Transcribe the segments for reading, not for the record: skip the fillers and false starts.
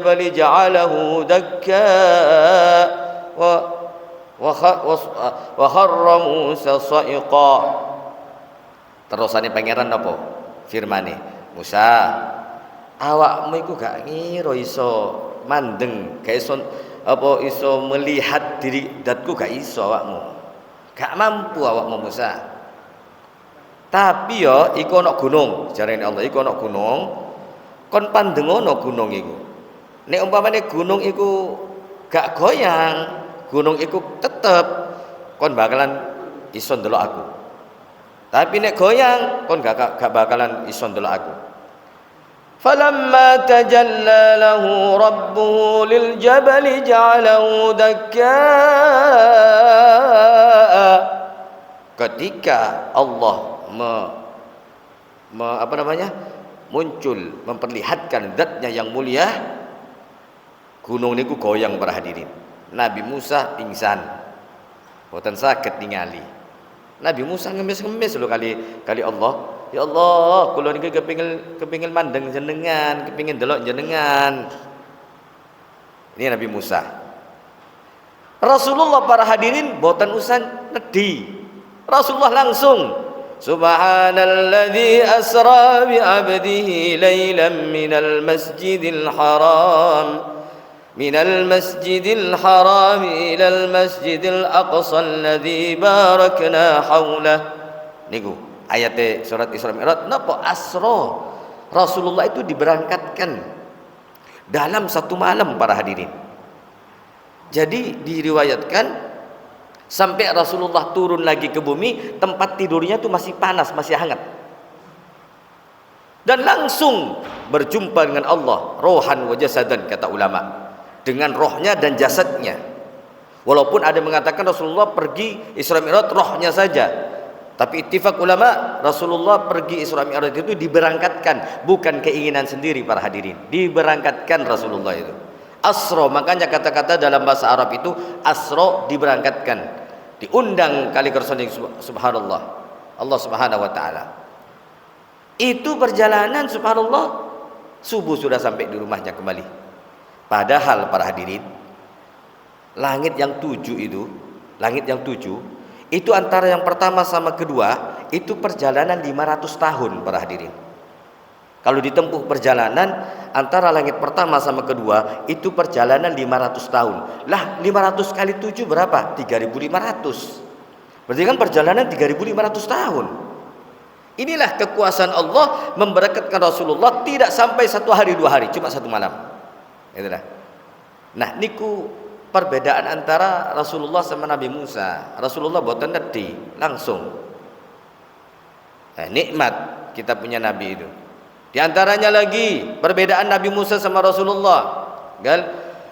الجبل جعله دكا وخر موسى صائقا. Terusane pangeran apa firmane, Musa, awakmu iku gak ngira iso mandeng, gak iso apa iso melihat diri datku, gak iso awakmu, gak mampu awakmu Musa. Tapi ya iku ana gunung, jarene Allah iku ana gunung, kon pandengono gunung iku. Nek umpamane gunung iku gak goyang, gunung iku tetep kon bakalan iso ndelok aku. Tapi nek goyang kon gak bakalan iso ndelok aku. Falamma tajalla lahu rabbuhu lil jabali ja'alahu dakka. Ketika Allah muncul memperlihatkan zatnya yang mulia, gunung niku goyang para hadirin. Nabi Musa pingsan, boten saged ningali. Nabi Musa ngemis-ngemis lho kali Allah. Ya Allah, kula niki kepingin mandeng jenengan, kepingin delok jenengan. Ini Nabi Musa. Rasulullah para hadirin boten usah nedhi. Rasulullah langsung Subhanalladzi asra bi 'abdihi lailan minal masjidil haram ilal masjidil aqsa alladzi barakna haulah. Niku ayat surat Isra Mi'raj napa asra. Rasulullah itu diberangkatkan dalam satu malam para hadirin. Jadi diriwayatkan sampai Rasulullah turun lagi ke bumi, tempat tidurnya itu masih panas, masih hangat. Dan langsung berjumpa dengan Allah, rohan wa jasadan kata ulama, dengan rohnya dan jasadnya. Walaupun ada yang mengatakan Rasulullah pergi Isra Mi'raj rohnya saja, tapi ittifaq ulama Rasulullah pergi Isra Mi'raj itu diberangkatkan, bukan keinginan sendiri para hadirin, diberangkatkan Rasulullah itu. Asra, makanya kata-kata dalam bahasa Arab itu asra, diberangkatkan, diundang kali kersoning subhanallah, Allah subhanahu wa ta'ala. Itu perjalanan subhanallah, subuh sudah sampai di rumahnya kembali. Padahal para hadirin, langit yang tujuh itu antara yang pertama sama kedua itu perjalanan 500 tahun para hadirin. Kalau ditempuh perjalanan antara langit pertama sama kedua itu perjalanan 500 tahun. Lah 500 kali 7 berapa? 3.500. Berarti kan perjalanan 3.500 tahun. Inilah kekuasaan Allah memberkatkan Rasulullah tidak sampai 1 hari 2 hari, cuma 1 malam. Itulah. Nah niku perbedaan antara Rasulullah sama Nabi Musa. Rasulullah boten nedhi langsung. Nikmat kita punya Nabi itu. Di antaranya lagi perbedaan Nabi Musa sama Rasulullah.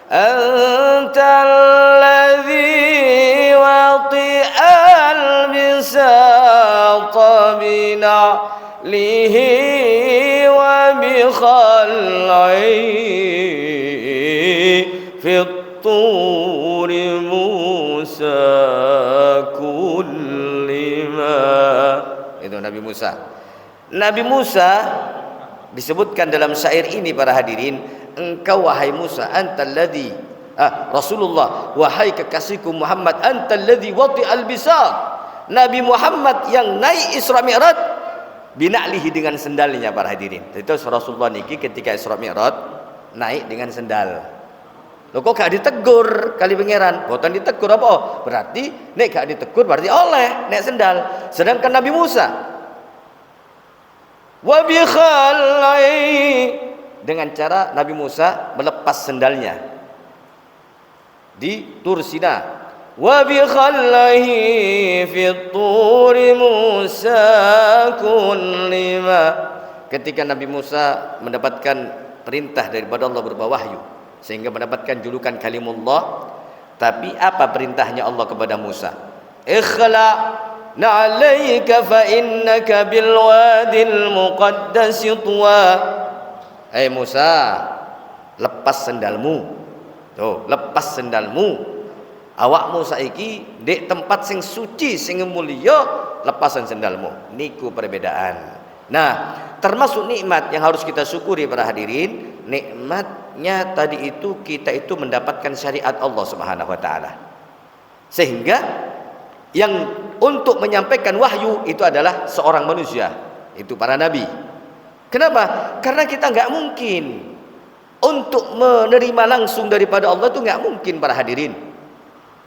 Antal ladzi wati'al bisata bina'lihi wa bi khal'i fit turi Musa kullima. Itu Nabi Musa. Nabi Musa disebutkan dalam syair ini para hadirin, engkau wahai Musa antal ladzi Rasulullah, wahai kekasihku Muhammad, antal ladzi wati'al bisat, Nabi Muhammad yang naik Isra Mi'raj bina'lihi dengan sendalnya para hadirin. Itu Rasulullah niki ketika Isra Mi'raj naik dengan sendal. Lho kok gak ditegur kali pangeran? Boten ditegur apa? Berarti nek gak ditegur berarti oleh nek sendal. Sedangkan Nabi Musa wa bi khal'i, dengan cara Nabi Musa melepas sendalnya di Tur Sina. Wa bi khal'i fi turi Musa kullima, ketika Nabi Musa mendapatkan perintah daripada Allah berupa wahyu sehingga mendapatkan julukan kalimullah. Tapi apa perintahnya Allah kepada Musa? Ikhla' na'alaika fa innaka bil wadil muqaddas tuwa. Hai Musa, lepas sendalmu. Tuh, lepas sendalmu. Awakmu saiki di tempat sing suci sing mulya, lepasan sendalmu. Niku perbedaan. Nah, termasuk nikmat yang harus kita syukuri para hadirin, nikmatnya tadi itu kita itu mendapatkan syariat Allah Subhanahu wa taala. Sehingga yang untuk menyampaikan wahyu itu adalah seorang manusia, itu para nabi. Kenapa? Karena kita nggak mungkin untuk menerima langsung daripada Allah, itu nggak mungkin para hadirin,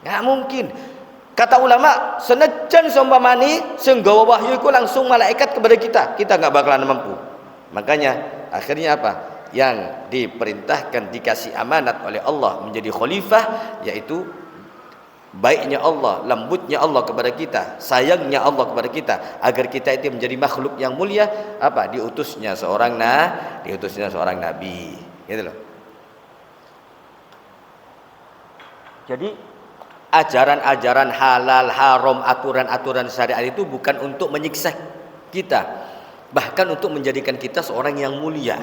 nggak mungkin. Kata ulama, senajan seumpamane senggawa wahyu itu langsung malaikat kepada kita nggak bakalan mampu. Makanya akhirnya apa? Yang diperintahkan, dikasih amanat oleh Allah menjadi khalifah, yaitu baiknya Allah, lembutnya Allah kepada kita, sayangnya Allah kepada kita, agar kita itu menjadi makhluk yang mulia. Apa? Diutusnya seorang nabi, gitu loh. Jadi ajaran-ajaran halal, haram, aturan-aturan syariat itu bukan untuk menyiksa kita, bahkan untuk menjadikan kita seorang yang mulia,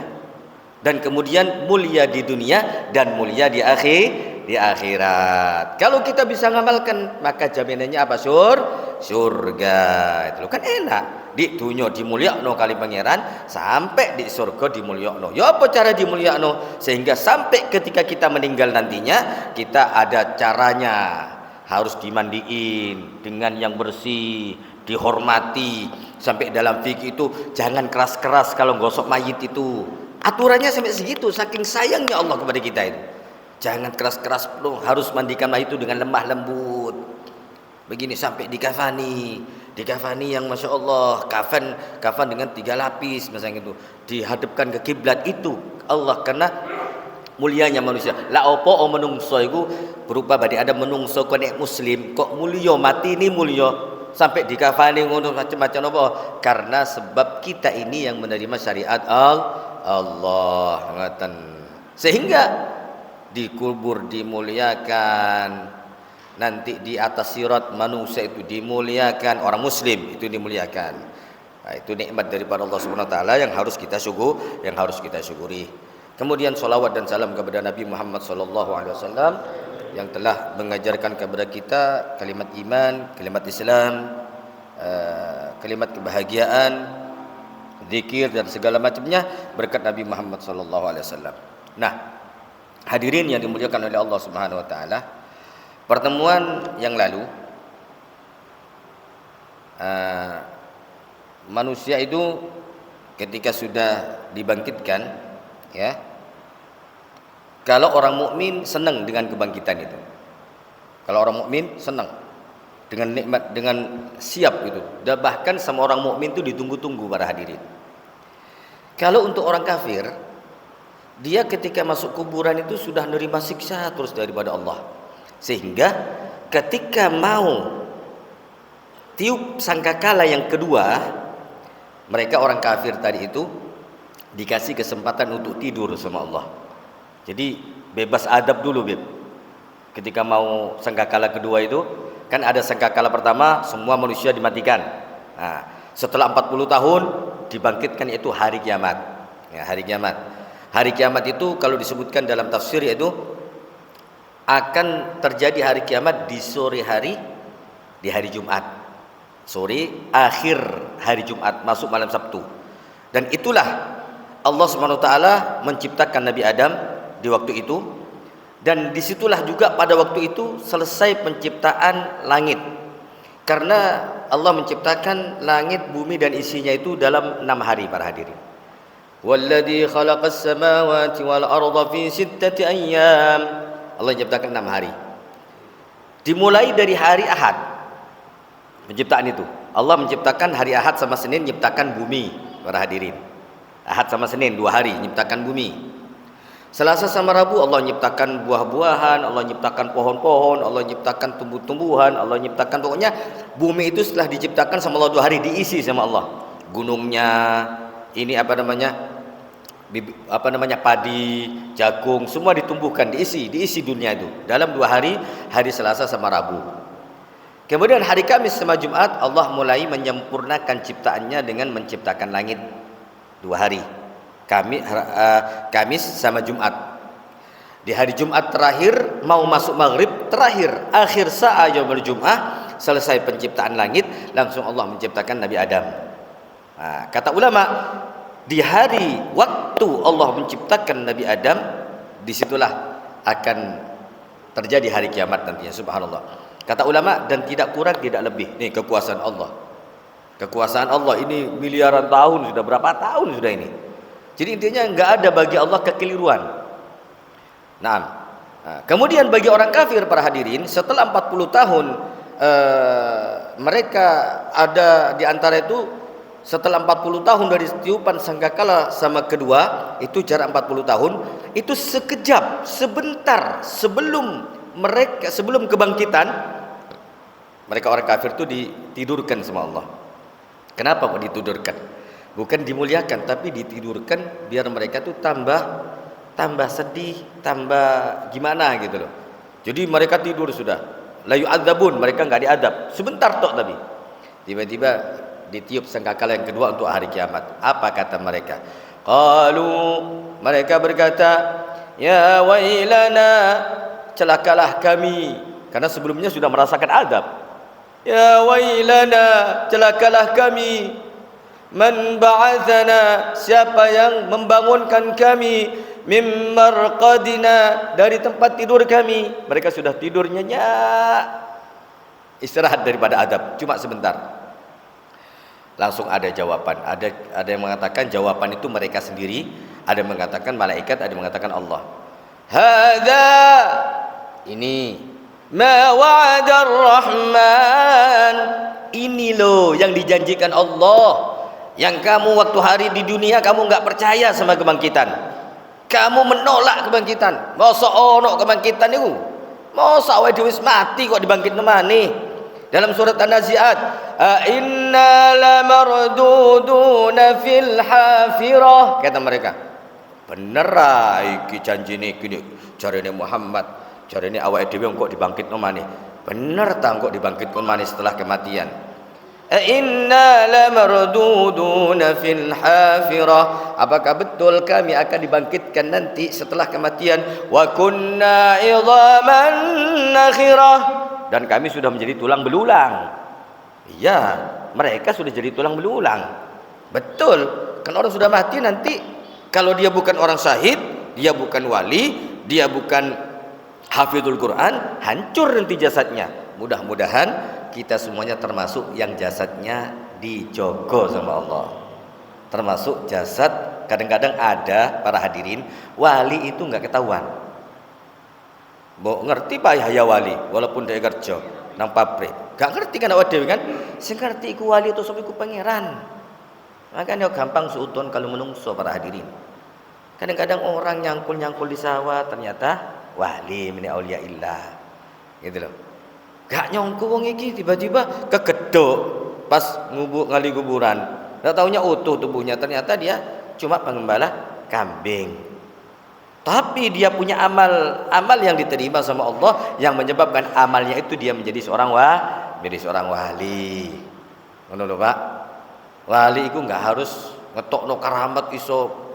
dan kemudian mulia di dunia dan mulia di akhirat. Kalau kita bisa ngamalkan, maka jaminannya apa? Surga. Itu kan enak. Di dunia dimulyakno kali pangeran, sampai di surga dimulyakno. Ya apa cara dimulyakno? Sehingga sampai ketika kita meninggal nantinya, kita ada caranya. Harus dimandiin dengan yang bersih, dihormati. Sampai dalam fikih itu jangan keras-keras kalau gosok mayit itu. Aturannya sampai segitu, saking sayangnya Allah kepada kita itu. Jangan keras-keras, harus mandikan mayit itu dengan lemah lembut. Begini sampai dikafani yang masya Allah, kafan dengan 3 lapis misalnya itu, dihadapkan ke kiblat itu Allah, karena mulianya manusia. La opo o menungso iku berupa badi ada menungso konek muslim kok mulya, mati ini mulya, sampai dikafani ngono macam-macam apa? Karena sebab kita ini yang menerima syariat Allah, ngatan. Sehingga dikubur dimuliakan, nanti di atas sirat manusia itu dimuliakan, orang muslim itu dimuliakan. Nah, itu nikmat daripada Allah Subhanahu wa taala yang harus kita syukuri. Kemudian salawat dan salam kepada Nabi Muhammad sallallahu alaihi wasallam yang telah mengajarkan kepada kita kalimat iman, kalimat Islam, kalimat kebahagiaan, zikir dan segala macamnya berkat Nabi Muhammad sallallahu alaihi wasallam. Nah, hadirin yang dimuliakan oleh Allah Subhanahu wa taala, pertemuan yang lalu manusia itu ketika sudah dibangkitkan, ya, kalau orang mukmin senang dengan kebangkitan itu, kalau orang mukmin senang dengan nikmat, dengan siap itu, dan bahkan sama orang mukmin itu ditunggu-tunggu para hadirin. Kalau untuk orang kafir, dia ketika masuk kuburan itu sudah menerima siksa terus daripada Allah, sehingga ketika mau tiup sangkakala yang kedua, mereka orang kafir tadi itu dikasih kesempatan untuk tidur sama Allah. Jadi bebas adab dulu, Beb. Ketika mau sangkakala kedua itu, kan ada sangkakala pertama semua manusia dimatikan. Nah, setelah 40 tahun dibangkitkan, itu hari kiamat. Ya, hari kiamat. Hari kiamat itu kalau disebutkan dalam tafsir, yaitu akan terjadi hari kiamat di sore hari, di hari Jumat. Sore akhir hari Jumat, masuk malam Sabtu. Dan itulah Allah Subhanahu wa taala menciptakan Nabi Adam di waktu itu, dan disitulah juga pada waktu itu selesai penciptaan langit. Karena Allah menciptakan langit, bumi dan isinya itu dalam 6 hari para hadirin. Walladzi khalaqas samawati wal arda fi 6 ayyam. Allah menciptakan 6 hari. Dimulai dari hari Ahad penciptaan itu. Allah menciptakan hari Ahad sama Senin, menciptakan bumi para hadirin. Ahad sama Senin 2 hari menciptakan bumi. Selasa sama Rabu Allah menciptakan buah-buahan, Allah menciptakan pohon-pohon, Allah menciptakan tumbuh-tumbuhan, Allah menciptakan, pokoknya bumi itu setelah diciptakan sama Allah 2 hari, diisi sama Allah. Gunungnya, ini apa namanya padi, jagung, semua ditumbuhkan, diisi dunia itu dalam 2 hari, hari Selasa sama Rabu. Kemudian hari Kamis sama Jumat Allah mulai menyempurnakan ciptaannya dengan menciptakan langit 2 hari, Kamis sama Jumat. Di hari Jumat terakhir mau masuk maghrib terakhir, akhir sa'a yaumul Jum'ah, selesai penciptaan langit, langsung Allah menciptakan Nabi Adam. Nah, kata ulama, di hari waktu Allah menciptakan Nabi Adam, disitulah akan terjadi hari kiamat nantinya. Subhanallah. Kata ulama, dan tidak kurang tidak lebih. Nih kekuasaan Allah. Kekuasaan Allah ini miliaran tahun, sudah berapa tahun sudah ini. Jadi intinya nggak ada bagi Allah kekeliruan. Nah, kemudian bagi orang kafir para hadirin, setelah 40 tahun mereka ada di antara itu, setelah 40 tahun dari tiupan sangkakala sama kedua, itu jarak 40 tahun, itu sekejap, sebentar sebelum kebangkitan, mereka orang kafir itu ditidurkan sama Allah. Kenapa kok ditidurkan? Bukan dimuliakan, tapi ditidurkan biar mereka tuh tambah sedih, tambah gimana gitu loh. Jadi mereka tidur sudah, la yu'adzabun, mereka nggak diadab, sebentar tok, tapi tiba-tiba ditiup sangkakala yang kedua untuk hari kiamat. Apa kata mereka? Qalu, mereka berkata, ya wailana, celakalah kami, karena sebelumnya sudah merasakan adab. Ya wailana, celakalah kami. Man ba'athana, siapa yang membangunkan kami, mim marqadina, dari tempat tidur kami. Mereka sudah tidur nyenyak, istirahat daripada adab, cuma sebentar. Langsung ada jawaban. Ada yang mengatakan jawaban itu mereka sendiri, ada yang mengatakan malaikat, ada yang mengatakan Allah. Hadza, ini ma wa'adar rahman, ini loh yang dijanjikan Allah. Yang kamu waktu hari di dunia kamu nggak percaya sama kebangkitan, kamu menolak kebangkitan. Masa ono kebangkitan itu? Masa awake dhewe mati kok dibangkitno maneh? Dalam surat An-Nazi'at, inna lamarduduna fil hafirah, kata mereka. Bener iki janjine iki jarene Muhammad, jarene awake dhewe kok dibangkitno maneh. Bener ta kok dibangkitno maneh setelah kematian? Inna lamarduduna fil hafirah, apakah betul kami akan dibangkitkan nanti setelah kematian? Wa kunna idhaman nakhirah, dan kami sudah menjadi tulang belulang. Iya, mereka sudah jadi tulang belulang. Betul, kan orang sudah mati nanti, kalau dia bukan orang syahid, dia bukan wali, dia bukan hafizul Quran, hancur nanti jasadnya. Mudah-mudahan kita semuanya termasuk yang jasadnya dijogo sama Allah. Termasuk jasad, kadang-kadang ada para hadirin, wali itu nggak ketahuan. Mbok ngerti Pak Yahya wali, walaupun dia kerja nang pabrik, gak ngerti kan awak dhewe kan? Sing ngerti iku wali atau sapa iku pangeran. Makanya gampang suudon kalau menungso para hadirin. Kadang-kadang orang nyangkul-nyangkul di sawah ternyata wali min auliyaillah. Gitu loh. Gak nyongko wong iki tiba-tiba kegedhok pas ngali kuburan. Enggak taunya utuh tubuhnya, ternyata dia cuma pengembala kambing. Tapi dia punya amal yang diterima sama Allah, yang menyebabkan amalnya itu dia menjadi seorang wali. Ngono lho, Pak. Wali itu enggak harus ngetokno karamat iso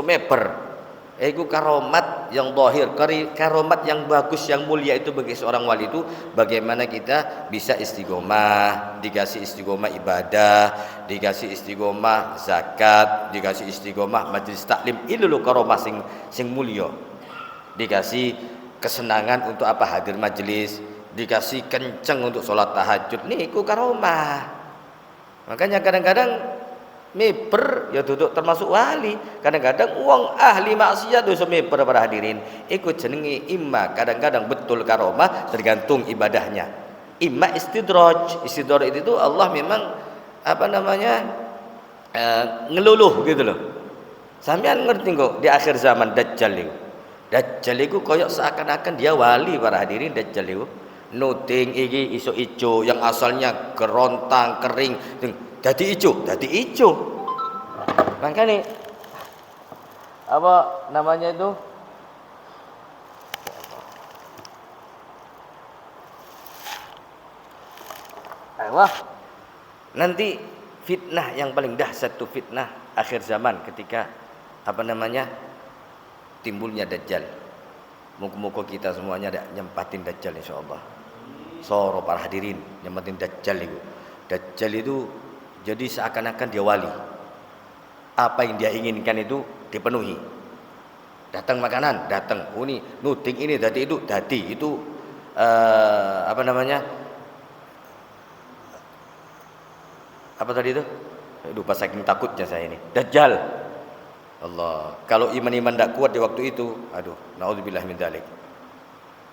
meber. Itu karomat yang zahir, karomat yang bagus, yang mulia itu bagi seorang wali itu bagaimana kita bisa istiqomah, dikasih istiqomah ibadah, dikasih istiqomah zakat, dikasih istiqomah majelis taklim. Itu loh karomah sing mulia. Dikasih kesenangan untuk apa? Hadir majelis, dikasih kenceng untuk sholat tahajud. Nih itu karomah. Makanya kadang-kadang meper ya duduk termasuk wali. Kadang-kadang uang ahli maksiat dosa meper para hadirin. Ikut jenengi imma, kadang-kadang betul karomah tergantung ibadahnya. Imma istidraj. Istidraj itu Allah memang ngeluluh gitu loh. Sampean ngerti kok di akhir zaman Dajjal itu. Dajjal itu koyok seakan-akan dia wali para hadirin. Dajjal itu nuting iki iso ijo, yang asalnya kerontang kering jadi ijo. Makanya apa namanya itu? Wah, nanti fitnah yang paling dahsyat itu fitnah akhir zaman ketika timbulnya Dajjal. Muka-muka kita semuanya ada nyempatin Dajjal insyaallah. Soro para hadirin nyempatin Dajjal itu. Dajjal itu jadi seakan-akan dia wali. apa yang dia inginkan itu dipenuhi. Datang makanan, datang. Oh ini nuding ini dadi itu, dadi itu apa namanya? Apa tadi itu? Lupa saking takutnya saya ini. Dajjal. Allah. Kalau iman-iman tidak kuat di waktu itu, aduh, naudzubillah min dzalik.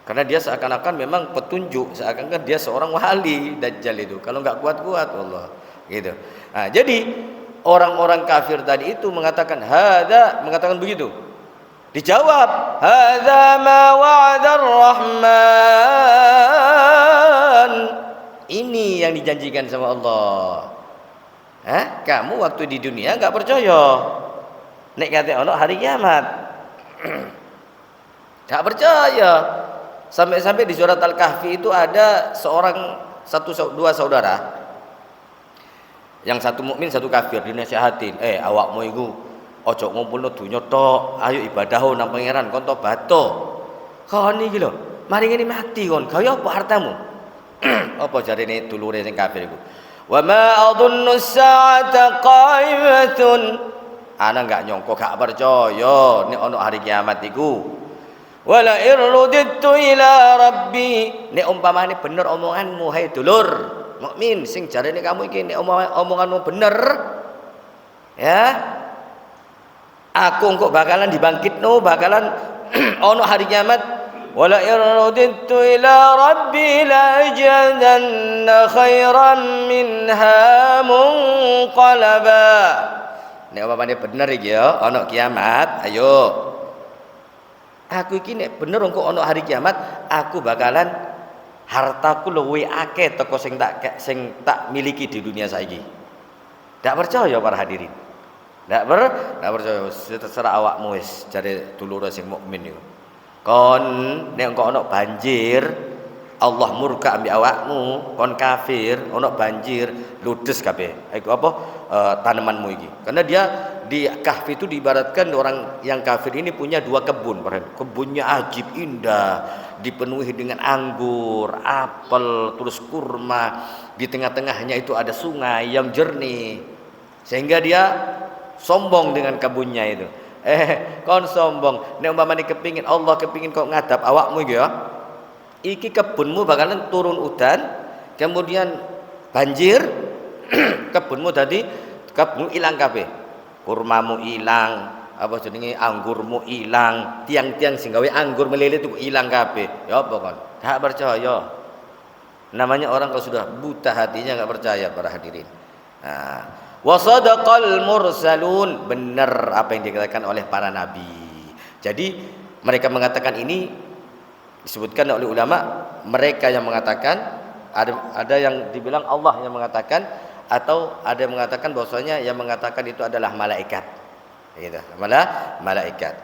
Karena dia seakan-akan memang petunjuk, seakan-akan dia seorang wali Dajjal itu. Kalau nggak kuat-kuat, Allah, gitu. Nah, jadi orang-orang kafir tadi itu mengatakan begitu. Dijawab, hadza ma wa'adar rahman. Ini yang dijanjikan sama Allah. Kamu waktu di dunia nggak percaya. Nek kate ono hari kiamat. Nggak percaya. Sampai-sampai di surat Al-Kahfi itu ada dua saudara. Yang satu mukmin, satu kafir, dinasihatin, awakmu iku ojo ngumpulno donya tok, ayo ibadah nang pangeran kon tobato. Kon iki lho, mari ngene mati kon, gawe apa hartamu? Apa jarene dulure sing kafir iku? Wa ma adunnu as-sa'ata qa'imatun. Ana enggak nyongko, gak percaya nek ono hari kiamat iku. Wala irruditu ila rabbi. Nek umpamane bener omonganmu hai dulur mukmin sing jarene kamu iki nek omonganmu bener, ya aku engko bakalan dibangkitno, bakalan ono hari kiamat. Wala irruditu ila rabbi la ajadanna khairan minha munqalaba. Nek umpamane bener iki ya ono kiamat, ayo aku iki nek bener engko ana hari kiamat, aku bakalan hartaku luwih akeh teko sing tak miliki di dunia saiki. Ndak percaya para hadirin. Ndak percaya, terserah awakmu wis jare dulur sing mukmin niku. Kon nek engko ana banjir, Allah murka ambil awakmu, kon kafir, ana banjir, ludes kabeh. Iku apa? Tanamanmu iki. Karena dia di Kahfi itu diibaratkan orang yang kafir ini punya dua kebun. Kebunnya ajib indah, dipenuhi dengan anggur, apel, terus kurma. Di tengah-tengahnya itu ada sungai yang jernih. Sehingga dia sombong dengan kebunnya itu. Kon sombong. Nek umpamane kepingin Allah kepingin kok ngadap awakmu iki ya. Iki kebunmu bakalan turun udan, kemudian banjir, kebunmu tadi kebunmu ilang kabeh. Kurmamu ilang, apa jenenge anggurmu ilang, tiang-tiang sing gawe anggur melilit itu ilang kabeh. Ya apa kon? Gak percaya. Namanya orang kalau sudah buta hatinya gak percaya para hadirin. Nah, wa sadaqal mursalun, benar apa yang dikatakan oleh para nabi. Jadi mereka mengatakan ini disebutkan oleh ulama, mereka yang mengatakan ada yang dibilang Allah yang mengatakan, atau ada yang mengatakan bahwasanya yang mengatakan itu adalah malaikat, gitu, malaikat.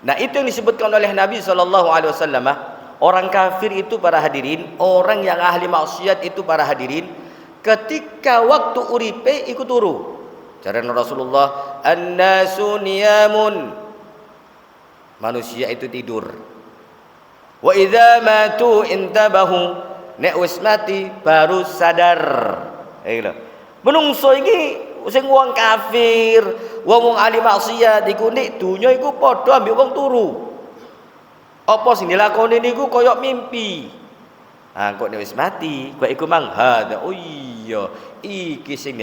Nah itu yang disebutkan oleh Nabi SAW. Orang kafir itu para hadirin, orang yang ahli maksiat itu para hadirin, ketika waktu uripe ikut turu. Cara Rasulullah, an-nasu niyamun, manusia itu tidur. Wa idza matu intabahu, nek wis mati baru sadar. Lho. Menungso iki sing wong kafir, wong ahli maksiat iku nek donya iku padha ambek wong turu. Apa sing dilakoni niku kaya mimpi. Kok nek wis mati, kok iku mang hadza. Oh iya, iki sing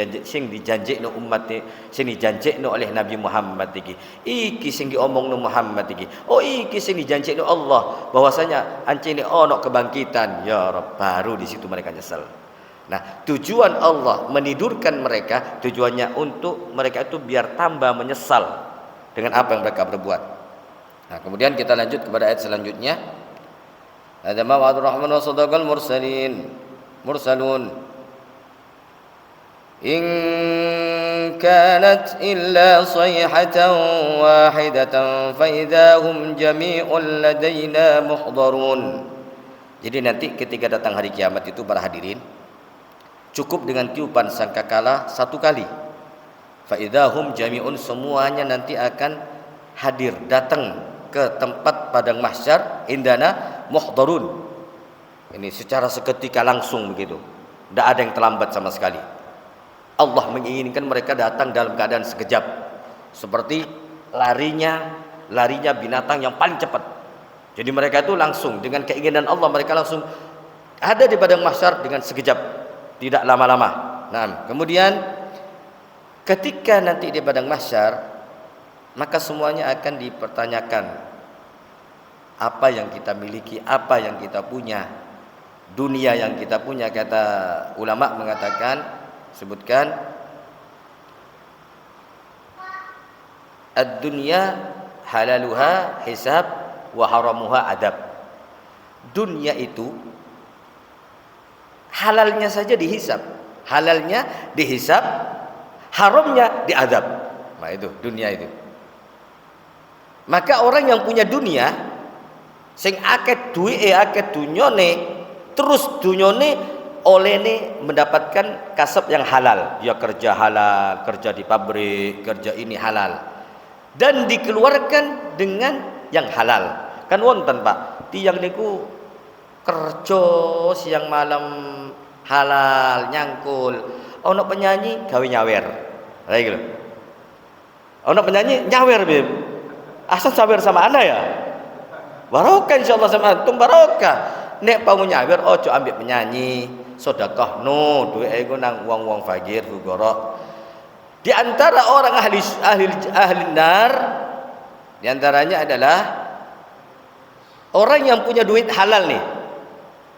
dijanjekno umat, sing dijanjekno oleh Nabi Muhammad iki. Iki sing diomongno Muhammad iki. Oh iki sing dijanjekno Allah bahwasanya ancene ono kebangkitan. Ya Rabb, baru di situ mereka nyesel. Nah, tujuan Allah menidurkan mereka, tujuannya untuk mereka itu biar tambah menyesal dengan apa yang mereka berbuat. Nah, kemudian kita lanjut kepada ayat selanjutnya. Hadza ma wa'adur rahman wa sadaqal mursalun. In kanat illa sayhatan wahidatan fa idahum jami'un ladaina muhdarun. Jadi nanti ketika datang hari kiamat itu para hadirin, cukup dengan tiupan sangkakala satu kali. Fa idahum jami'un, semuanya nanti akan hadir, datang ke tempat padang mahsyar, indana muhdarun. Ini secara seketika langsung begitu. Tidak ada yang terlambat sama sekali. Allah menginginkan mereka datang dalam keadaan sekejap, seperti larinya binatang yang paling cepat. Jadi mereka itu langsung dengan keinginan Allah, mereka langsung ada di padang mahsyar dengan sekejap, tidak lama-lama. Nah, kemudian ketika nanti di padang mahsyar, maka semuanya akan dipertanyakan apa yang kita miliki, apa yang kita punya, dunia yang kita punya. Kata ulama mengatakan, sebutkan, ad-dunya halaluha hisab wa haramuha adab. Dunia itu halalnya saja dihisab, halalnya dihisab, haramnya diadab. Nah itu dunia itu. Maka orang yang punya dunia, sing akeh duwe akeh dunyone, terus dunyone olehne mendapatkan kasab yang halal. Dia kerja halal, kerja di pabrik, kerja ini halal, dan dikeluarkan dengan yang halal. Kan wonten Pak, tiyang niku kerja siang malam halal nyangkul. Ono penyanyi gawe nyawer. Lah iki lho. Ono penyanyi nyawer, Bib. Asal sawer sama Anda ya. Barokah insyaallah sama antum, barokah. Nek mau nyawer ojo ambek penyanyi, sedekah no duwe iku nang wong-wong fakir fuqara. Di antara orang ahli nar, di antaranya adalah orang yang punya duit halal nih.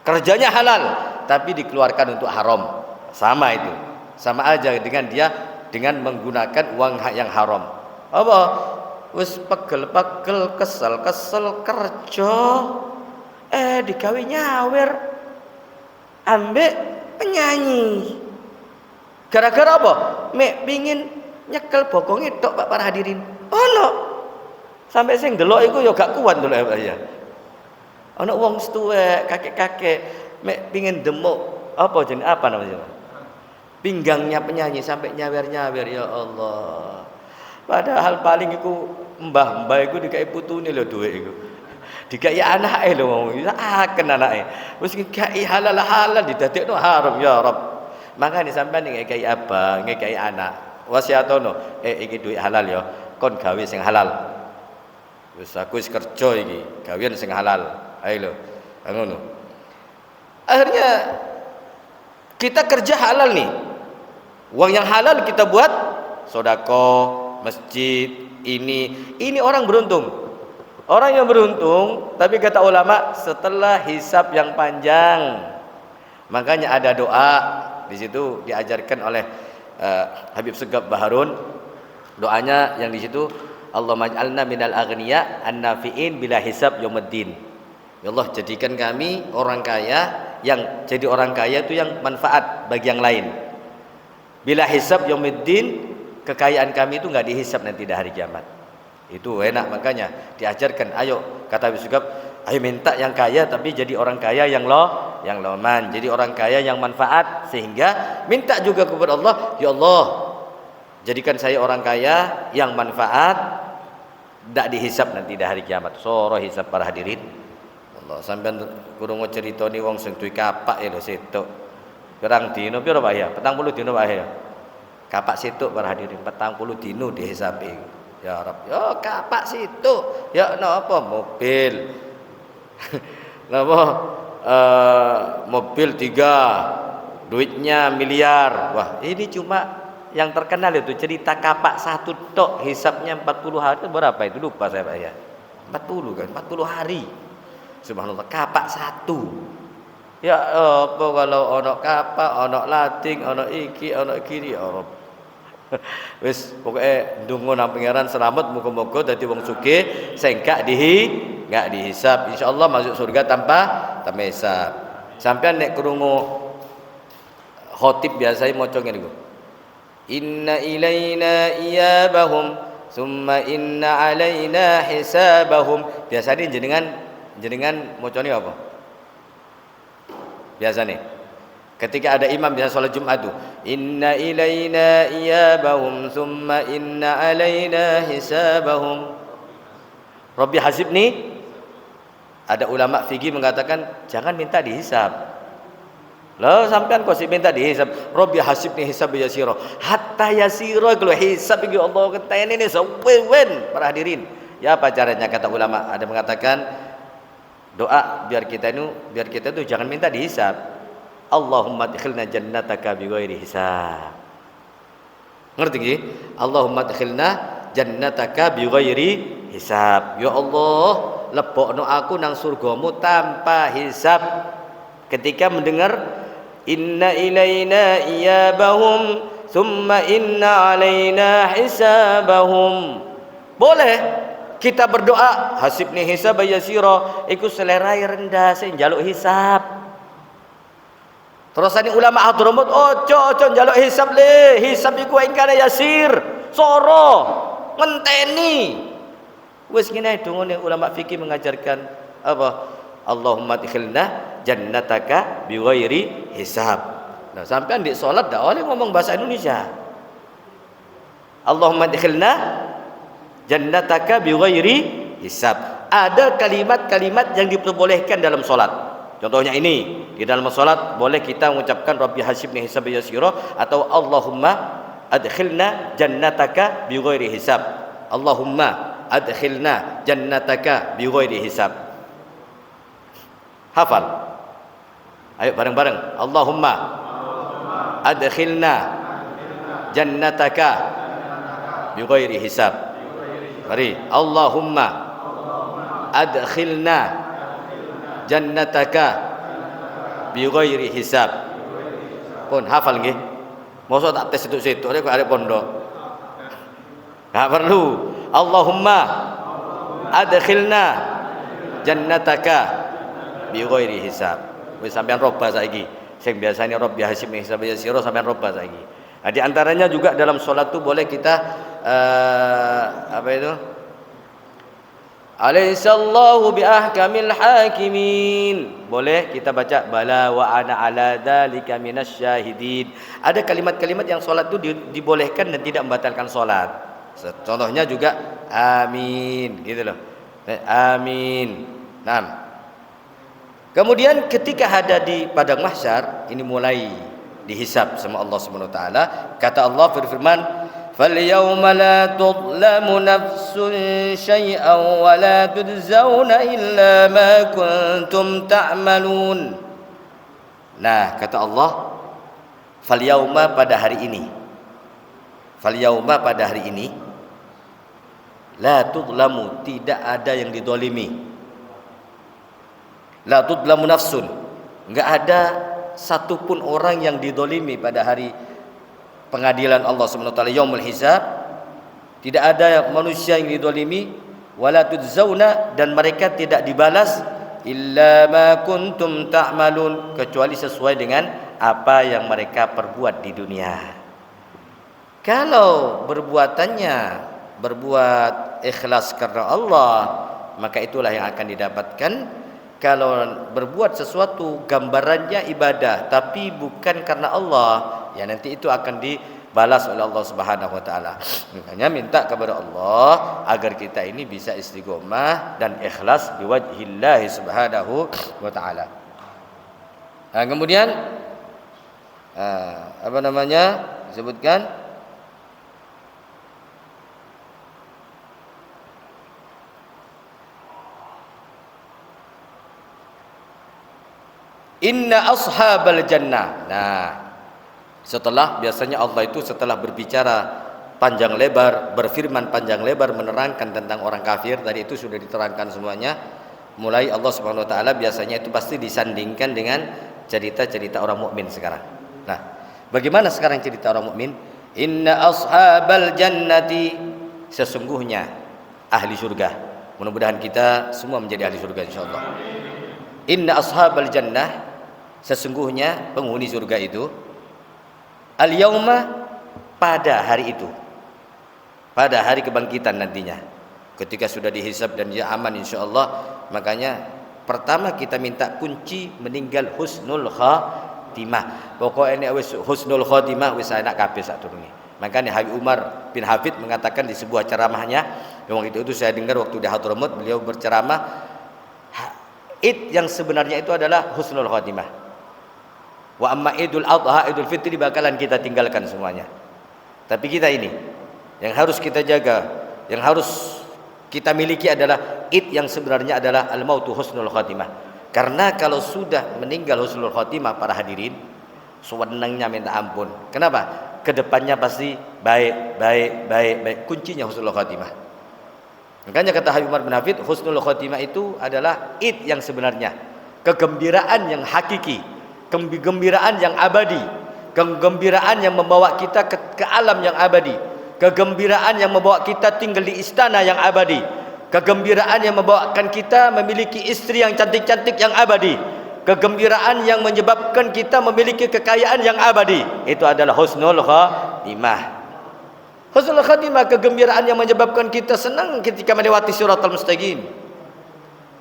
Kerjanya halal tapi dikeluarkan untuk haram. Sama itu. Sama aja dengan dia dengan menggunakan uang yang haram. Apa? Wis pegel-pegel, kesel-kesel kerja, digawe nyawer ambek penyanyi. Gara-gara apa? Mek pingin nyekel bokonge tok Pak para hadirin. Ono. Sampai sing delok iku ya gak kuat ndelok ya. Ono wong tuwek, kakek-kakek mek pingin demuk apa jenenge apa namanya? Pinggangnya penyanyi sampai nyawer-nyawer, ya Allah. Padahal paling iku mbah-mbah iku dikai putune lho dhuwit iku. Dikai anake lho ngomong, aken anake. Wis dikai halal-halal didadekno haram ya Rabb. Makane sampean ngekei abang, ngekei anak, wasiatono, iki duit halal ya, kon gawe sing halal. Wis aku wis kerja iki, gawean sing halal. Ayo lho, ngono. Akhirnya kita kerja halal nih. Uang yang halal kita buat sedekah, masjid, ini orang beruntung. Orang yang beruntung, tapi kata ulama setelah hisab yang panjang. Makanya ada doa di situ diajarkan oleh Habib Segaf Baharun. Doanya yang di situ, Allahumma ij'alna minal aghniya an-nafi'in bila hisab yaumiddin. Ya Allah, jadikan kami orang kaya yang jadi orang kaya itu yang manfaat bagi yang lain. Bila hisab yaumiddin, kekayaan kami itu enggak dihisab nanti di hari kiamat. Itu enak, makanya diajarkan. Ayo, kata Habib Segaf, ayo minta yang kaya tapi jadi orang kaya yang loman, jadi orang kaya yang manfaat, sehingga minta juga kepada Allah, ya Allah, jadikan saya orang kaya yang manfaat, tidak dihisab nanti di hari kiamat. Soro hisab para hadirin. Allah sampean kurang cerita ni wong sing duwe kapak ya lho situk. Pirang dino piro Pak ya? 40 dino Pak ya. Kapak situk para hadirin 40 dino dihisabi. Ya Rabb, ya kapak situk. Ya napa mobil. Napa mobil 3 duitnya miliar. Wah, ini cuma yang terkenal itu cerita kapak satu tok hisapnya 40 hari. Berapa itu lupa saya Pak ya. 40 kan, 40 hari. Subhanallah, kapak satu. Ya apa kalau ono kapak, ono lating, ono iki, ono kiri, ya Rabb. Wis pokoke ndonga nang pangeran selamat muga-muga dadi wong sugih sing gak dihisab, insyaallah masuk surga tanpa hisab. Sampeyan nek krungu khotib biasa maca ngene iku. Inna ilaina iyabahum summa inna alaina hisabahum. Biasane jenengan macane apa? Biasane ketika ada imam biasa sholat Jumat tuh, inna ilaina iyabahum summa inna alaina hisabahum. Rabbi hasibni. Ada ulama fikih mengatakan jangan minta dihisab. Loh sampean kok sih minta dihisab? Rabbi hasibni hisab yasira. Hatta yasira kalau hisab iki Allah kenteni ini sawen para hadirin. Ya apa caranya kata ulama? Ada mengatakan doa biar kita itu jangan minta dihisab. Allahumma adkhilna jannataka bighairi hisab. Ngerti nggih? Allahumma adkhilna jannataka bighairi hisab. Ya Allah, lebokno aku nang surgamu tanpa hisab. Ketika mendengar inna ilaina iyabahum thumma inna alaina hisabahum. Boleh kita berdoa hasibni hisab yasira, iku selerai rendah sing njaluk hisab. Terus ini ulama Hadramut ojo njaluk hisab le, hisab iku ingkane yasir, soro ngenteni. Wis ngene dungane ulama fikih mengajarkan apa? Allahumma adkhilna jannataka bighairi hisab. Nah, sampean di salat dak oleh ngomong bahasa Indonesia. Allahumma adkhilna jannataka bighairi hisab. Ada kalimat-kalimat yang diperbolehkan dalam salat. Contohnya ini, di dalam salat boleh kita mengucapkan Rabbi hasibni hisab yasira atau Allahumma adkhilna jannataka bighairi hisab. Allahumma adkhilna jannataka bighairi hisab. Hafal. Ayo bareng-bareng. Allahumma adkhilna jannataka bighairi hisab. Mari. Allahumma adkhilna jannataka bighairi hisab. Pun hafal nggih. Mosok tak tes situ-situ kok arek pondok. Enggak perlu. Allahumma adkhilna jannataka bighairi hisab. Wis sampean roba saiki. Sing biasanya Rabbi hasibni hisab yasira sampean roba saiki. Nah, di antaranya juga dalam salat itu boleh kita apa itu? Alaihissallahu biahkamil hakimin. Boleh kita baca bala wa ana ala dzalika minasyahidin. Ada kalimat-kalimat yang salat itu dibolehkan dan tidak membatalkan salat. Contohnya juga amin gitu loh. Amin. Nah, kemudian ketika ada di padang mahsyar ini mulai dihisab sama Allah Subhanahu wa taala. Kata Allah berfirman, "Falyawma la tudlamu nafsun syai'an wa la tudzawna illa ma kuntum ta'malun." Nah, kata Allah, "Falyawma pada hari ini." Falyawma pada hari ini la tudlamu tidak ada yang didolimi. La tudlamu nafsun, enggak ada satupun orang yang didolimi pada hari pengadilan Allah Subhanahu wa taala yaumul hisab. Tidak ada manusia yang didolimi, wala tudzawna, dan mereka tidak dibalas illa ma kuntum ta'malun, kecuali sesuai dengan apa yang mereka perbuat di dunia. Kalau berbuat ikhlas karena Allah, maka itulah yang akan didapatkan. Kalau berbuat sesuatu gambarannya ibadah tapi bukan karena Allah, ya nanti itu akan dibalas oleh Allah Subhanahu wa taala. Makanya minta kepada Allah agar kita ini bisa istiqomah dan ikhlas liwajhillah Subhanahu wa taala. Nah, kemudian apa namanya? Disebutkan inna ashabal jannah. Nah, setelah biasanya Allah itu setelah berbicara panjang lebar, berfirman panjang lebar menerangkan tentang orang kafir, tadi itu sudah diterangkan semuanya. Mulai Allah Subhanahu wa taala biasanya itu pasti disandingkan dengan cerita-cerita orang mukmin sekarang. Nah, bagaimana sekarang cerita orang mukmin? Inna ashabal jannati, sesungguhnya ahli surga. Mudah-mudahan kita semua menjadi ahli surga insyaallah. Inna ashabal jannah, sesungguhnya penghuni surga itu al-yauma, pada hari itu, pada hari kebangkitan nantinya, ketika sudah dihisab dan dia aman insyaallah. Makanya pertama kita minta kunci meninggal husnul khatimah. Pokoknya wis husnul khatimah wis enak kabeh sak durunge. Makanya Habib Umar bin Hafid mengatakan di sebuah ceramahnya, yang itu saya dengar waktu di Hadramut, beliau berceramah, yang sebenarnya itu adalah husnul khatimah. Wa amma Idul Adha, Idul Fitri bakalan kita tinggalkan semuanya. Tapi kita ini yang harus kita jaga, yang harus kita miliki adalah id yang sebenarnya adalah al-mautu husnul khatimah. Karena kalau sudah meninggal husnul khatimah para hadirin, sewenangnya minta ampun. Kenapa? Kedepannya pasti baik. Kuncinya husnul khatimah. Makanya kata Habib Umar bin Hafid, husnul khatimah itu adalah id yang sebenarnya, kegembiraan yang hakiki, kegembiraan yang abadi, kegembiraan yang membawa kita ke alam yang abadi, kegembiraan yang membawa kita tinggal di istana yang abadi, kegembiraan yang membawakan kita memiliki istri yang cantik-cantik yang abadi, kegembiraan yang menyebabkan kita memiliki kekayaan yang abadi. Itu adalah husnul khatimah. Husnul khatimah, kegembiraan yang menyebabkan kita senang ketika melewati siratal mustaqim.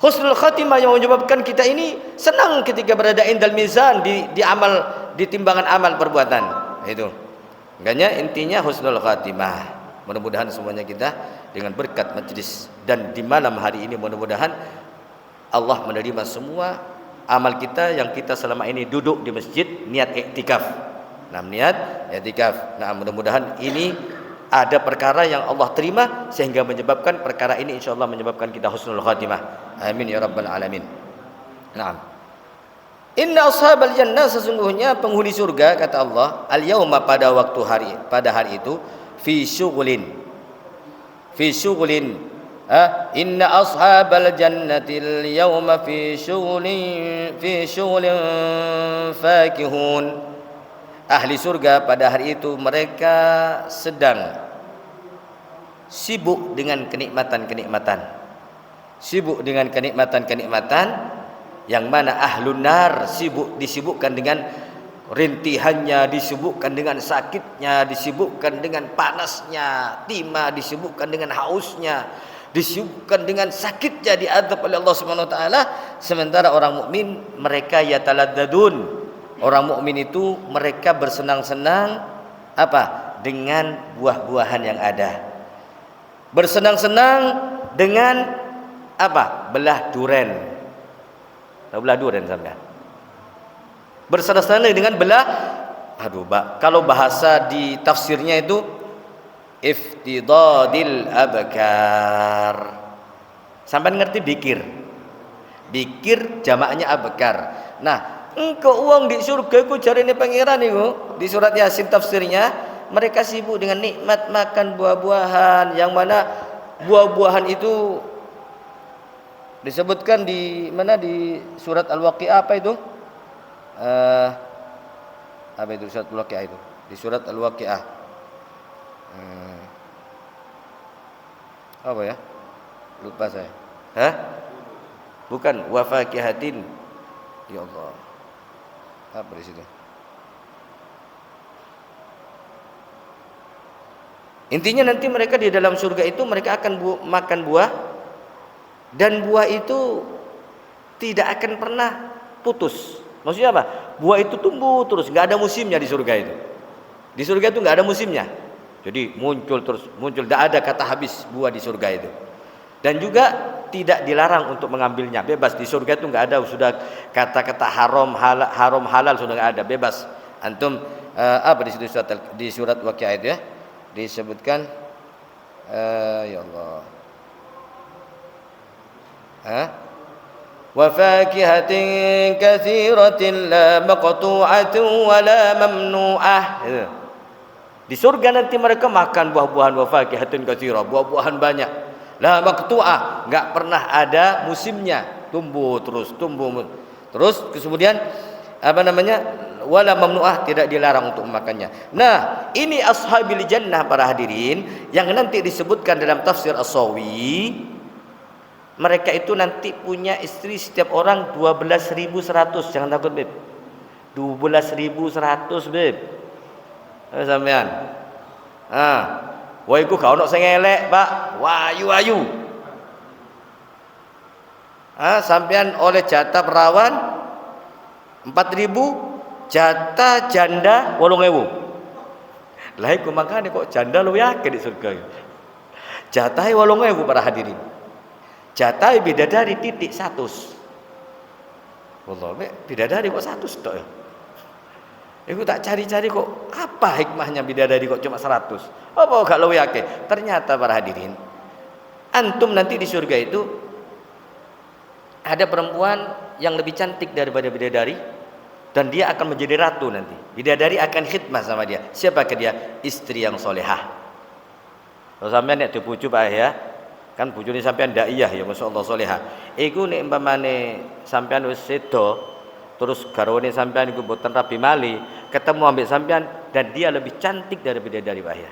Husnul khatimah yang menyebabkan kita ini senang ketika berada indal mizan, di amal, di timbangan amal perbuatan. Itu. Makanya intinya husnul khatimah. Mudah-mudahan semuanya kita dengan berkat majlis dan di malam hari ini mudah-mudahan Allah menerima semua amal kita yang kita selama ini duduk di masjid niat iktikaf. Nah, niat iktikaf. Nah, mudah-mudahan ini ada perkara yang Allah terima sehingga menyebabkan perkara ini insyaallah menyebabkan kita husnul khatimah. Amin ya rabbal alamin. Naam. Inna ashabal jannah, sesungguhnya penghuni surga kata Allah, al yauma pada hari itu fi syughlin. Inna ashabal jannatil yauma fi syughlin fakihun. Ahli surga pada hari itu mereka sedang sibuk dengan kenikmatan-kenikmatan. Sibuk dengan kenikmatan-kenikmatan yang mana ahlun nar disibukkan dengan rintihannya, disibukkan dengan sakitnya, disibukkan dengan panasnya, timah disibukkan dengan hausnya, disibukkan dengan sakitnya diadab oleh Allah Subhanahu wa taala. Sementara orang mukmin mereka yataladdadun. Orang mukmin itu mereka bersenang-senang apa? Dengan buah-buahan yang ada. Bersenang-senang dengan apa? Belah duren. Tahu belah duren sampean? Bersenang-senang dengan belah, kalau bahasa di tafsirnya itu iftidadil abkar. Sampean ngerti bikir? Bikir jamaknya abkar. Nah, engkau uang di surga ku cari ini pangeran itu di surat Yasin tafsirnya mereka sibuk dengan nikmat makan buah-buahan yang mana buah-buahan itu disebutkan di mana di surat Al-Waqiah apa itu surat Al-Waqiah itu di surat Al-Waqiah apa ya lupa saya bukan wa fakihatin ya Allah apa di situ? Intinya nanti mereka di dalam surga itu mereka akan makan buah dan buah itu tidak akan pernah putus. Maksudnya apa? Buah itu tumbuh terus, nggak ada musimnya di surga itu. Di surga itu nggak ada musimnya. Jadi muncul, tidak ada kata habis buah di surga itu. Dan juga tidak dilarang untuk mengambilnya, bebas. Di surga itu nggak ada sudah kata-kata haram halal sudah nggak ada, bebas. Antum apa di situ di surat Waqiah itu ya disebutkan ya Allah wa fakihatin katsiratin la maqtu'atin wa la mamnu'ah. Di surga nanti mereka makan buah-buahan wa fakihatin katsirah, buah-buahan banyak. La maqtu'ah, enggak pernah ada musimnya, tumbuh terus. Kemudian apa namanya? Wala mamnu'ah, tidak dilarang untuk memakannya. Nah, ini ashabil jannah para hadirin yang nanti disebutkan dalam tafsir As-Sawi. Mereka itu nanti punya istri setiap orang 12.100. Jangan takut, Beb. 12.100, Beb. Sampean. Wah, iku gak ono sing elek, Pak. Wayu-wayu. Sampean oleh jatah perawan 4.000, jatah janda 8.000. Lah iku makane kok janda lu yakin di surga. Jatahe 8.000 para hadirin. Jatahe bidadari titik 100. Wallah, bidadari kok 100 tok ya. Iku tak cari-cari kok apa hikmahnya bidadari kok cuma 100. Apa gak luwe akeh? Ternyata para hadirin, antum nanti di surga itu ada perempuan yang lebih cantik daripada bidadari dan dia akan menjadi ratu nanti. Bidadari akan khidmah sama dia. Siapakah dia? Istri yang solehah. Kalau sampean nek dibujuk Pak ya, kan bojone sampean daiyah ya masyaallah solehah. Iku nek umpamane sampean wis sedo terus garwane sampean iku mboten rabi mali, ketemu ambek sampean dan dia lebih cantik dari bidadari Pak ya.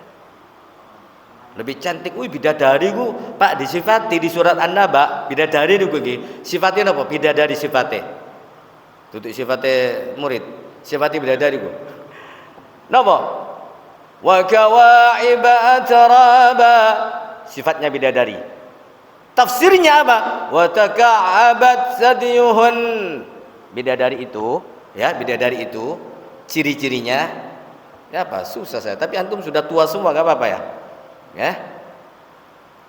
Lebih cantik. Wih, bidadari ku Pak disifati di surat An-Naba, bidadari niku nggih. Sifatnya napa? Bidadari sifate. Tutuk sifate murid. Sifati bidadari ku. Napa? Wa kawa'iba atraba. Sifatnya bidadari. Tafsirnya apa? Wa taka'abat sadyuhun. Bidadari itu, ya, bidadari itu ciri-cirinya ya apa? Susah saya. Tapi antum sudah tua semua, enggak apa-apa ya? Ya.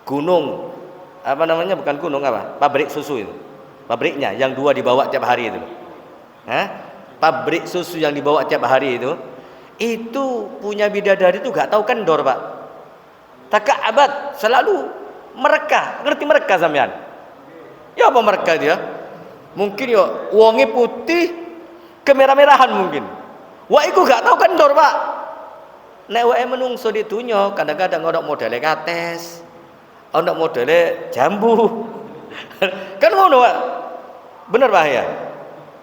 Gunung apa namanya? Bukan gunung apa? Pabrik susu itu. Pabriknya yang 2 dibawa tiap hari itu. Pabrik susu yang dibawa tiap hari itu punya bidadari itu gak tahu kendor, Pak. Taka'abat, selalu mereka, ngerti mereka sampean? Ya apa mereka dia? Mungkin ya wonge putih kemerah-merahan mungkin. Wah iku gak tahu kendor, Pak. Nek wae menungso di dunya kadang-kadang ono modele kates, ono modele jambu. Kan ngono, Pak. Bener Pak ya?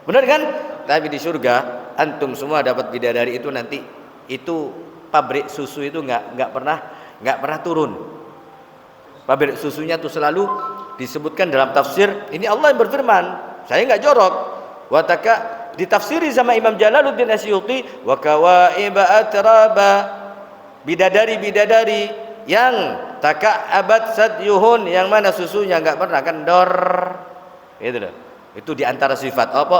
Bener kan? Tapi di surga antum semua dapat bidadari itu nanti itu pabrik susu itu enggak pernah turun. Pabrik susunya tuh selalu disebutkan dalam tafsir. Ini Allah yang berfirman. Saya enggak jorok. Wataka ditafsiri sama Imam Jalaluddin Asyuti, wa kawaiba atraba, bidadari yang taka'abat sadyuhun, yang mana susunya enggak pernah kendor. Itu loh. Itu diantara sifat apa?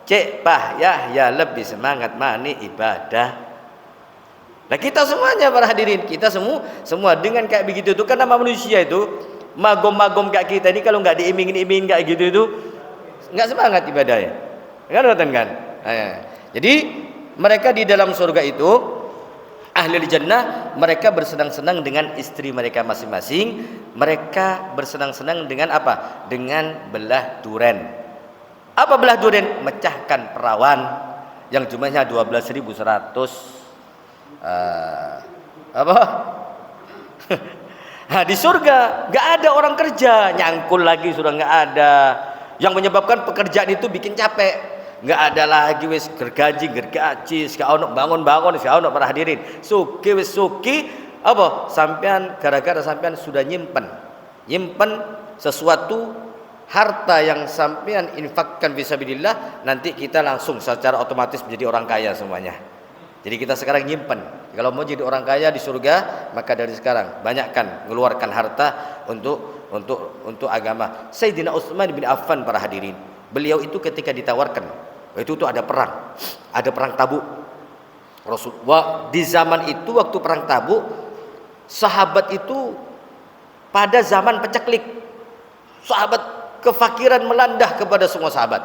Cek Pak Yahya lebih semangat mani ibadah. Nah kita semuanya para hadirin, kita semua dengan kayak begitu itu kan nama manusia itu magom-magom kayak kita ini kalau nggak diiming-iming kayak gitu itu nggak semangat ibadahnya. Kan? Jadi mereka di dalam surga itu ahli jannah, mereka bersenang-senang dengan istri mereka masing-masing. Mereka bersenang-senang dengan apa? Dengan belah duren. Apa belah duren? Mecahkan perawan yang jumlahnya 12.100 apa? Nah, di surga nggak ada orang kerja, nyangkul lagi sudah nggak ada. Yang menyebabkan pekerjaan itu bikin capek. Nggak ada lagi wis gergaji, sekarang ono bangun, sekarang ono para hadirin. Suki wis suki apa? Sampean gara-gara sampean sudah nyimpen sesuatu harta yang sampean infakkan fisabilillah, nanti kita langsung secara otomatis menjadi orang kaya semuanya. Jadi kita sekarang nyimpen. Kalau mau jadi orang kaya di surga, maka dari sekarang banyakkan mengeluarkan harta untuk agama. Sayyidina Utsman bin Affan para hadirin, beliau itu ketika ditawarkan, itu ada perang Tabuk. Rasulullah di zaman itu waktu perang Tabuk, sahabat itu pada zaman peceklik. Sahabat kefakiran melanda kepada semua sahabat.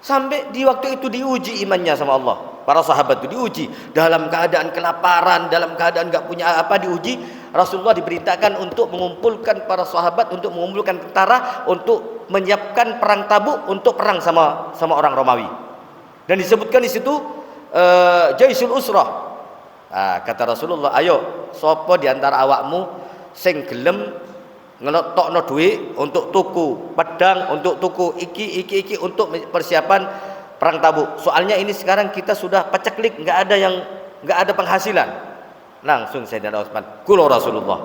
Sampai di waktu itu diuji imannya sama Allah. Para sahabat itu diuji dalam keadaan kelaparan, dalam keadaan enggak punya apa, diuji. Rasulullah diberitakan untuk mengumpulkan para sahabat, untuk mengumpulkan tentara, untuk menyiapkan perang Tabuk, untuk perang sama orang Romawi. Dan disebutkan di situ Jaisul Usrah. Nah, kata Rasulullah, ayo sapa di antara awakmu sing gelem ngelotokno duit untuk tuku pedang, untuk tuku iki untuk persiapan perang Tabuk. Soalnya ini sekarang kita sudah peceklik, enggak ada penghasilan. Langsung Sayyidina Utsman, kulo Rasulullah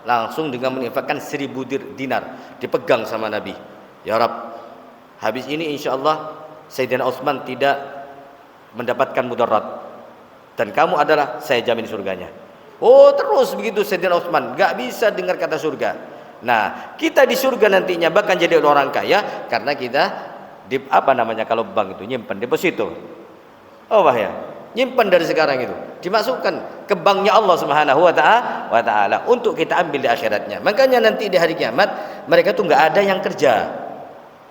langsung dengan menginfakkan 1000 dinar dipegang sama Nabi. Ya Rabb, habis ini insyaallah Sayyidina Utsman tidak mendapatkan mudarat dan kamu adalah saya jamin surganya. Oh terus begitu Sayyidina Utsman, gak bisa dengar kata surga. Nah kita di surga nantinya bahkan jadi orang kaya karena kita di apa namanya kalau bank itu nyimpen deposito. Oh ya, nyimpen dari sekarang itu dimasukkan ke banknya Allah Subhanahu wa taala untuk kita ambil di akhiratnya. Makanya nanti di hari kiamat mereka tuh nggak ada yang kerja.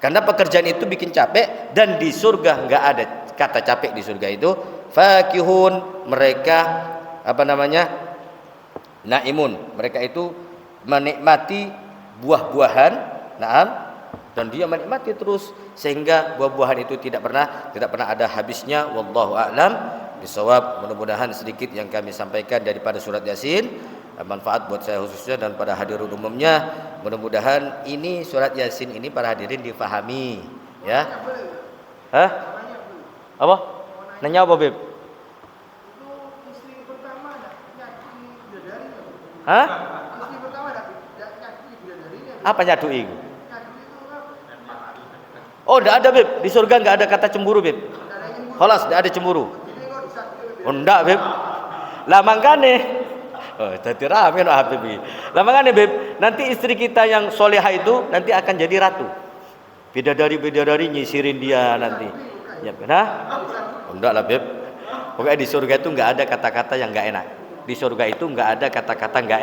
Karena pekerjaan itu bikin capek, dan di surga nggak ada kata capek di surga itu. Fakihun, mereka apa namanya? Naimun, mereka itu menikmati buah-buahan, naam, dan dia menikmati terus sehingga buah-buahan itu tidak pernah ada habisnya. Wallahu a'lam bisawab. Mudah-mudahan sedikit yang kami sampaikan daripada surat Yasin manfaat buat saya khususnya dan pada hadirin umumnya. Mudah-mudahan ini surat Yasin ini para hadirin difahami, ya. Hah? Apa? Nanya apa, Beb? Hah? Apa nyadui? Oh, enggak ada, Beb. Di surga enggak ada kata cemburu, Beb. Khalas, enggak ada cemburu. Oh, enggak, Beb. Lah mangkane. Oh, jadi rame no Habib. Lah makanya Beb, nanti istri kita yang solehah itu nanti akan jadi ratu. Bidadari nyisirin dia nanti. Ya, nah? Enggak lah, Beb. Pokoknya di surga itu enggak ada kata-kata yang enggak enak. Di surga itu enggak ada kata-kata enggak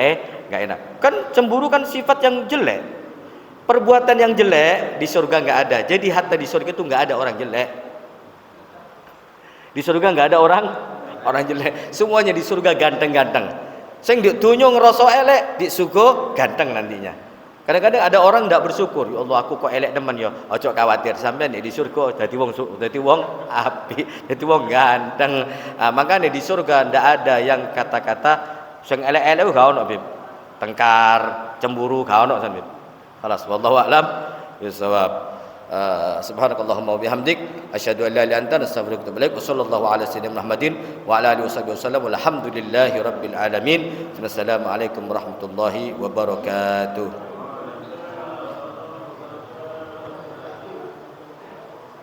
enak. Kan cemburu kan sifat yang jelek. Perbuatan yang jelek di surga enggak ada. Jadi hatta di surga itu enggak ada orang jelek. Di surga enggak ada orang jelek. Semuanya di surga ganteng-ganteng. Sing di dunya ngerasa elek, di surga ganteng nantinya. Kadang-kadang ada orang tidak bersyukur, ya Allah aku kok elek teman ya. Ojo khawatir, sampean di surga dadi wong apik, dadi wong ganteng. Makanya di surga ndak ada yang kata-kata sing elek-elek gak ono, Bib. Tengkar, cemburu gak ono, Bib. Khalas, wallahu a'lam bisawab. Subhanakallahumma wa bihamdik asyhadu an la ilaha illa anta astaghfiruka wa atubu ilaik. Wassallallahu ala sayyidina Muhammadin wa ala alihi wasallam. Walhamdulillahi rabbil alamin. Wassalamu alaikum warahmatullahi wabarakatuh.